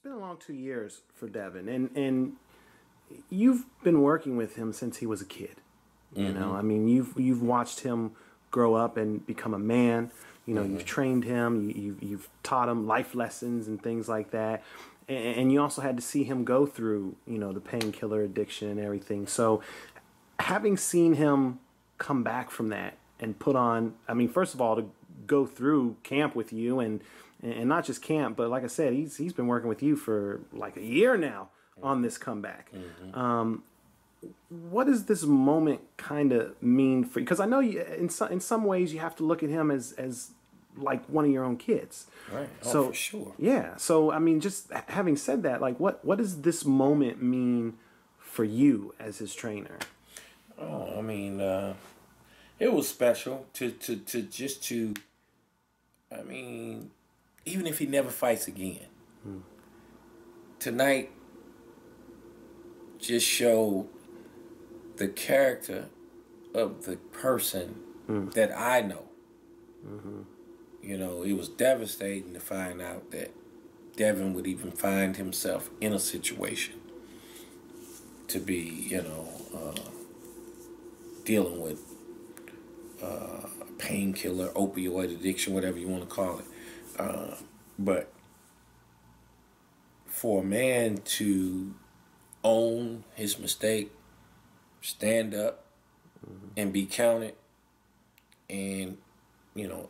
been a long 2 years for Devon, and you've been working with him since he was a kid. You know, I mean, you've watched him grow up and become a man. You know, you've trained him, you've taught him life lessons and things like that. And you also had to see him go through, you know, the painkiller addiction and everything. So having seen him come back from that and put on, I mean, first of all, to go through camp with you and not just camp, but like I said, he's been working with you for like a year now on this comeback. What does this moment kind of mean for you? Because I know you, in some ways you have to look at him as like one of your own kids. Right. Oh, so, for sure. Yeah. So, I mean, just having said that, like, what does this moment mean for you as his trainer? Oh, I mean, it was special to I mean, even if he never fights again, tonight just showed the character of the person that I know. You know, it was devastating to find out that Devon would even find himself in a situation to be, you know, dealing with painkiller, opioid addiction, whatever you want to call it. But for a man to own his mistake, stand up, and be counted, and, you know,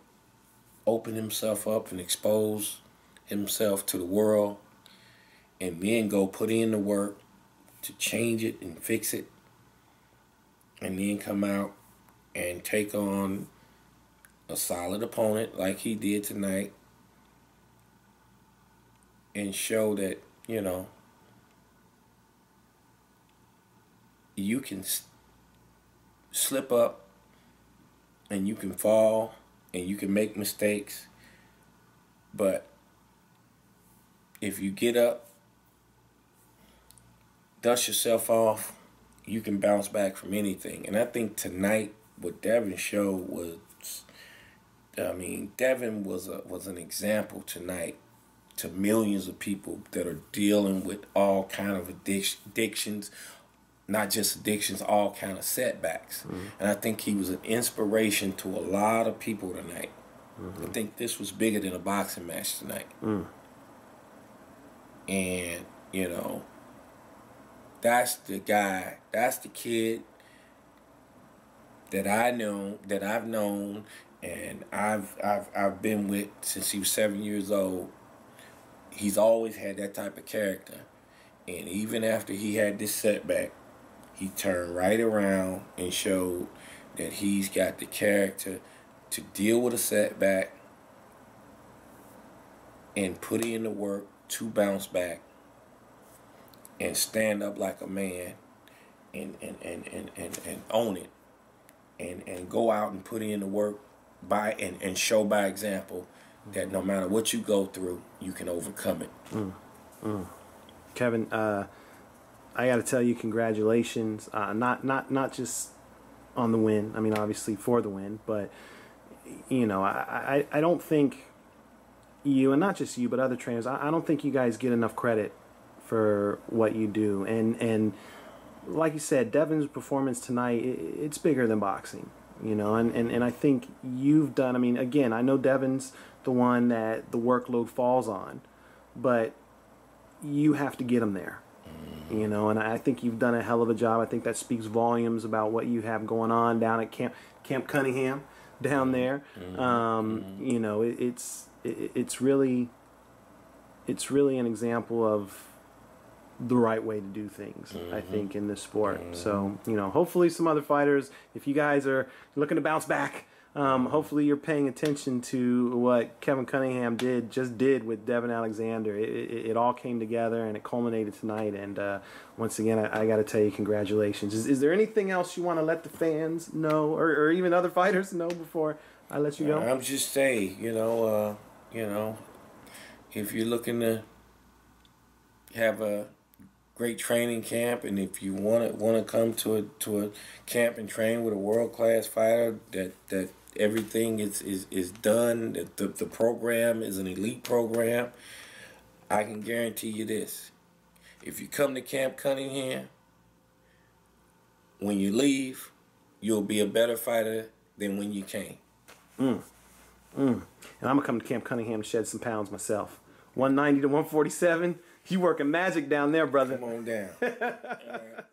open himself up and expose himself to the world, and then go put in the work to change it and fix it, and then come out and take on a solid opponent like he did tonight and show that, you know, you can slip up and you can fall and you can make mistakes, but if you get up, dust yourself off, you can bounce back from anything. And I think tonight what Devon showed was, I mean, Devon was an example tonight to millions of people that are dealing with all kind of addictions, not just addictions, all kind of setbacks. And I think he was an inspiration to a lot of people tonight. I think this was bigger than a boxing match tonight. And, you know, that's the guy, that's the kid that I know, that I've known, and I've been with since he was 7 years old. He's always had that type of character. And even after he had this setback, he turned right around and showed that he's got the character to deal with a setback and put in the work to bounce back and stand up like a man and own it and go out and put in the work and show by example that no matter what you go through, you can overcome it. Kevin, I got to tell you, congratulations. Not just on the win. I mean, obviously for the win, but you know, I don't think you, and not just you, but other trainers, I don't think you guys get enough credit for what you do. And like you said, Devon's performance tonight, it's bigger than boxing, you know, and I think you've done, I mean, again, I know Devon's the one that the workload falls on, but you have to get him there. You know, and I think you've done a hell of a job. I think that speaks volumes about what you have going on down at Camp Cunningham down there. You know, it's really an example of the right way to do things, I think, in this sport. So, you know, hopefully some other fighters, if you guys are looking to bounce back, hopefully you're paying attention to what Kevin Cunningham just did with Devon Alexander. It all came together and it culminated tonight. And once again, I got to tell you, congratulations. Is there anything else you want to let the fans know, or even other fighters know before I let you go? I'm just saying, you know, if you're looking to have a great training camp, and if you want to come to a camp and train with a world-class fighter, that everything is done, that the program is an elite program, I can guarantee you this. If you come to Camp Cunningham, when you leave, you'll be a better fighter than when you came. And I'm going to come to Camp Cunningham and shed some pounds myself. 190 to 147. You working magic down there, brother. Come on down. All right.